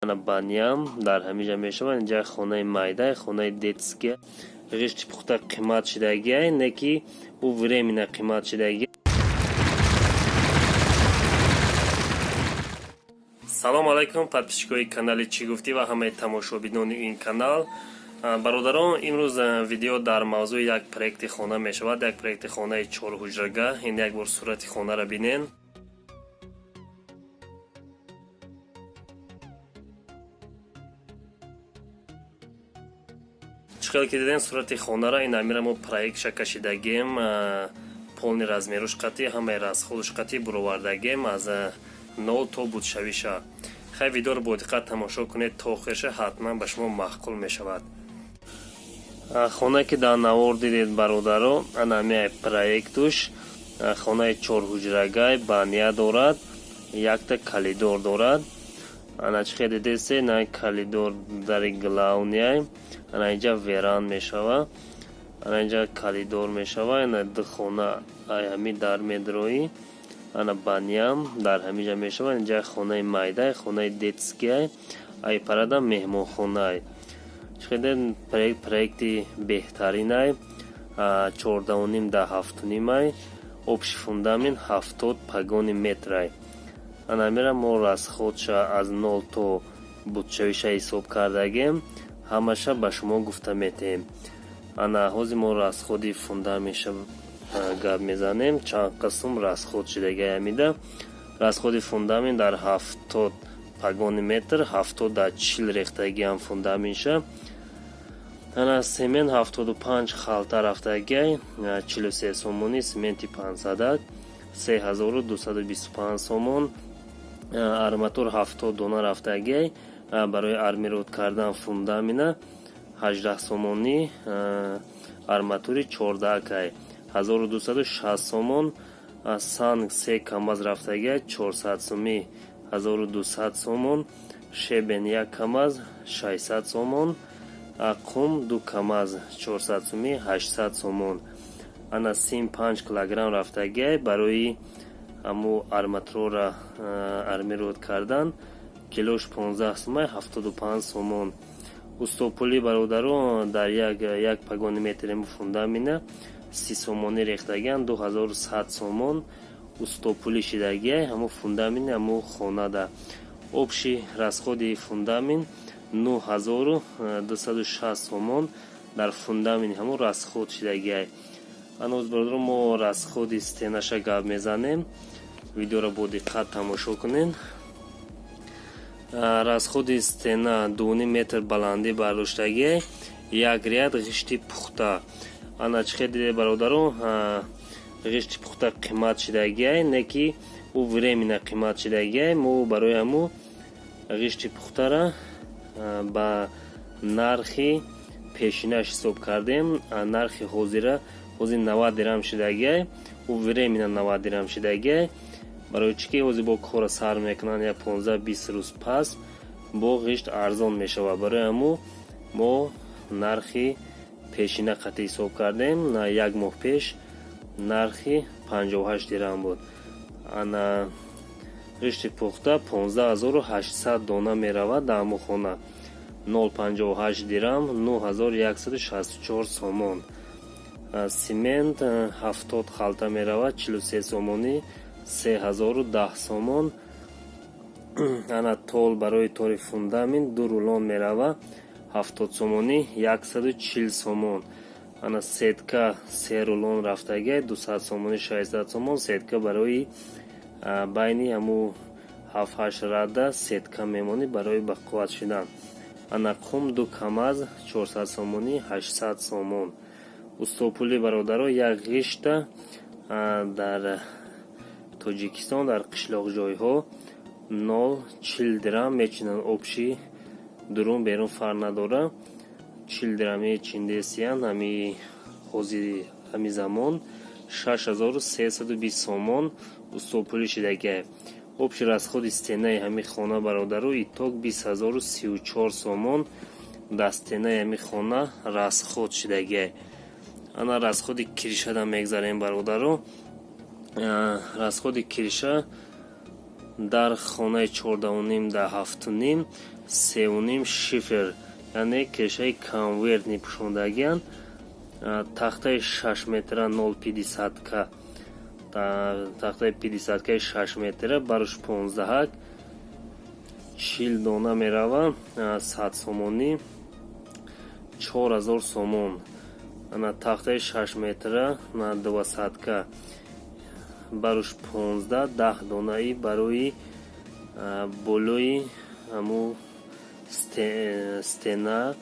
ана баням дар ҳамиҷа мешавад. инҷа хонаи майда, хонаи детския ғишти пухта қимат шидагия, не ки у времена қимат шидагия. салому алайкум подписчикои канали Чӣ гуфтӣ ва ҳамаи тамошобинони ин канал. бародарон, имрӯз видео дар мавзӯи як проекти хона мешавад. як проекти хонаи 4 ҳуҷрага. ин як бор сурати хонара бинен. чӣ ки дидем сурати хонара, ин амира мо проектша кашидагем, полни размеруш қатӣ, ҳамаи расходуш қатӣ буровардагем аз 0 то будшавиша. хай видеоро бо диққат тамошо кунед то охирша, ҳатман ба шумо маъқул мешавад. хона ки дар навор дидед бародаро, анамияи проектуш хонаи 4 ҳуҷрагай бания дорад, якта калидор дорад. ана чӣ дидед се на калидор дари главняй, ана инҷа веран мешава, ана инҷа калидор мешава, ана ду хона ҳами дар медрои, ана баням дар ҳамиҷа мешава. инҷа хонаи майдай, хонаи детскияй, ай парада меҳмонхонай. чӣ проекти беҳтаринай, 14.5 да 7.5, общий фундамент 70 пагони метрай. анамира мо расходша аз 0 то будшавиша ҳисоб кардагем, ҳамаша ба шумо гуфта метем. ана ҳози мо расходи фундаментша гап мезанем, чанд қисм расход шидагай ҳамида. расходи фундамент дар 70 пагони метр, 70 да 40 рехтагиам фундаментша. ана семент 75 халта рафтагай, 43 сомони, сементи 500, 3225 сомон. арматур 70 дона рафтагай, барои армирод кардан фундамента 18 сомони, арматури 14 кай, 1260 сомон. санг 3 камаз рафтагай, 400 соми, 1200 сомон. шебен 1 камаз, 600 сомон. қум 2 камаз, 400 соми, 800 сомон. ана сим 5 килограмм рафтагай, барои аму арматурора армирод кардан килош 15 сомай, 75 сомон. устопули бародаро дар як пагони метрем фундамента 30 сомони рехтаган, 2100 сомон. устопули шидагай аму фундамент аму хонада. общий расходи фундамент 9260 сомон дар фундамент аму расход шидагай. анӯз бародаро мо расходи стенаша гап мезанем. видеоро бо диққат тамошо кунед. расходи стена 2 метр баландӣ бардоштагӣ, як ряд ғишти пухта. ана чӣ диде бародаро, ғишти пухта қимат шидагӣ, не ки у времена қимат шидагӣ. мо барои аму ғишти пухтара ба нархи пешинаш ҳисоб кардем. нархи ҳозира ҳози 90 дирам шидагӣ, у времена 90 дирам шидагӣ. барои чӣ ки ҳози бо кора сар мекунанд я 15-20 рӯз пас бо ғишт арзон мешавад. барои аму мо нархи пешина қатъи ҳисоб кардем. на як моҳ пеш нархи 58 дирам буд. ана ғишти пухта 15800 дона меравад дар мо хона. 058 дирам, 9164 сомон. семент 70 халта меравад, 43 сомони, 3010 сомон. ана тол барои тори фундамент 2 рулон меравад, 70 сомони, 140 сомон. ана сетка 3 рулон рафтагай, 200 сомони, 600 сомон. сетка барои байни аму 7-8 рада сетка мемонӣ барои бақувват шудан. ана қум 2 камаз, 400 сомони, 800 сомон. устопули бародаро як ғишта дар тоҷикистон дар қишлоқҷойҳо 0-40 дирам мечинанд. общий дурун берун фарқ надора. 40 дирами чиндесиян ҳами ҳозири ҳами замон 6320 сомон устопули шидагай. общий расходи стенаи ҳами хона бародаро иток 20034 сомон дар стенаи ҳами хона расход шидагай. ана расходи киришада мегзарем бародаро. расходи кириша дар хонаи 14.5 да 7.5 3.5 шифр, яъне киришаи конверт нипӯшондагиян. Тахтаи 6 метра 0,50ка, тахтаи 50ка 6 метра, барош 15, 40 дона мерава, 100 сомонӣ, 4000 сомон. Ана тахтаи 6 метра 200ка, барош 15, 10 донаи барои болои ҳаму стена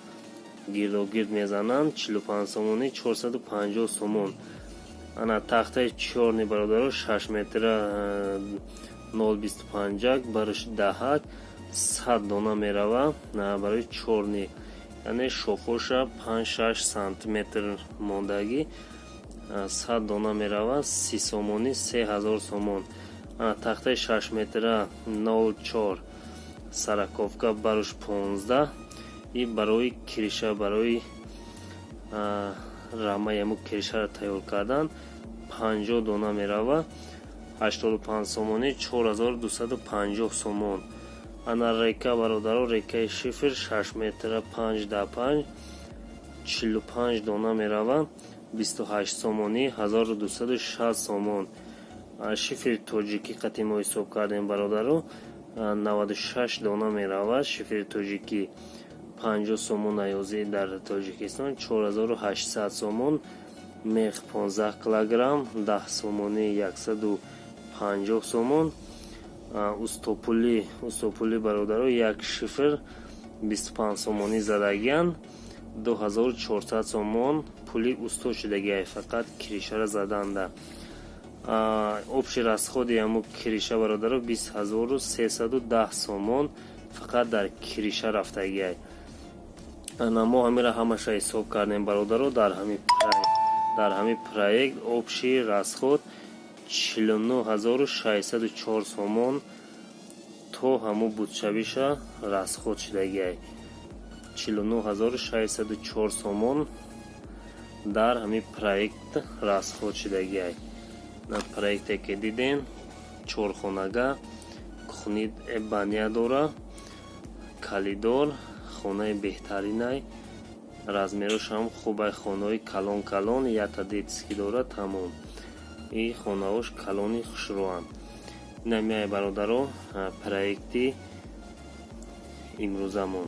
гирдогирд мезананд, 45 сомонӣ, 450 сомон. Ана тахтаи чорни бародаро 6 метра 0,25, барош 10, 100 дона мерава барои чорни, яъне шохоша 5-6 сантиметр мондагӣ, 100 дона мерава, 30 сомонӣ, 3000 сомон. Ана тахтаи 6 метра 0,4 сараковка, барош 15, и барои кириша, барои рамаи ҳаму киришаро тайёр кардан 50 дона мерава, 85 сомонӣ, 4250 сомон. Ана река бародаро, рекаи шифр 6 метра 5,5, 45 дона мерава, 28 сомонӣ, 1260 сомон. Шифри тоҷикӣ қати мо ҳисоб кардем бародаро, 96 дона мерава, шифри тоҷикӣ 50 сомон аёзӣ дар Тоҷикистон, 4800 сомон. Мех 15 килограмм, 10 сомонӣ, 150 сомон. устопули бародаро, як шифр 25 сомонӣ задагиян, 2400 сомон пули усто шудагия, фақат киришара заданда. Обши расходи ҳаму кириша бародаро 20310 сомон фақат дар кириша рафтагия. мо ҳамира ҳамаша ҳисоб кардем бародаро. Дар ҳамин проект обши расход 49604 сомон то ҳаму будшавиша расход шудагия. 49604 сомон дар ҳамин проект расход шудагия. На проекте ки дидем, чорхонага, кухни баня дора, калидор, хонаи беҳтаринай, размерош ҳам хубай, хонаҳои калон, ята детски дора, тамом. И хонаҳош калони хушрӯанд. Намеяй бародаро проекти имрӯзамон.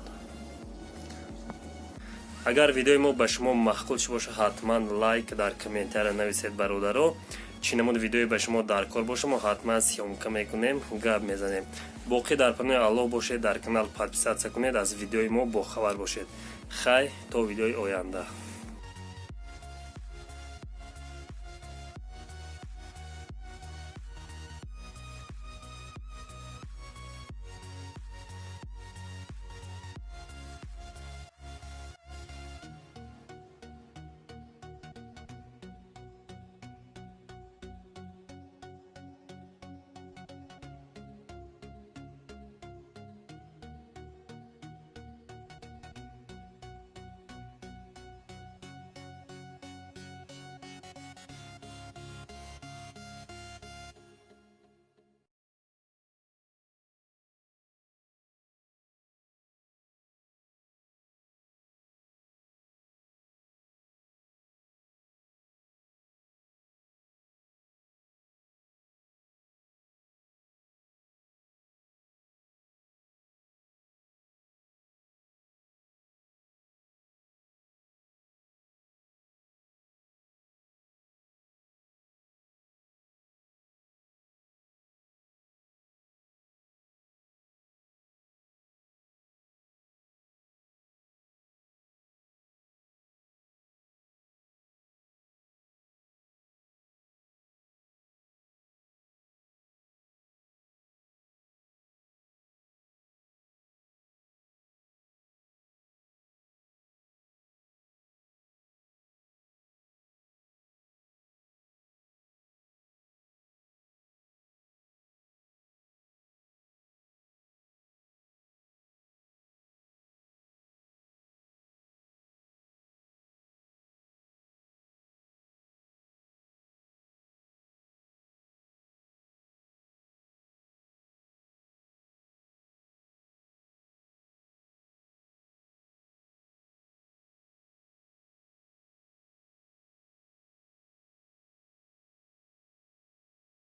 Агар видеои мо ба шумо маъқул шуд боша, ҳатман лайк дар комментария нависед бародаро. чӣ намуди видеое ба шумо дар кор боша, мо ҳатман сиёмка мекунем, гап мезанем. боқӣ дар панои Аллоҳ бошед, дар канал подписатсия кунед, аз видеои мо бохабар бошед. Хай, то видеои оянда.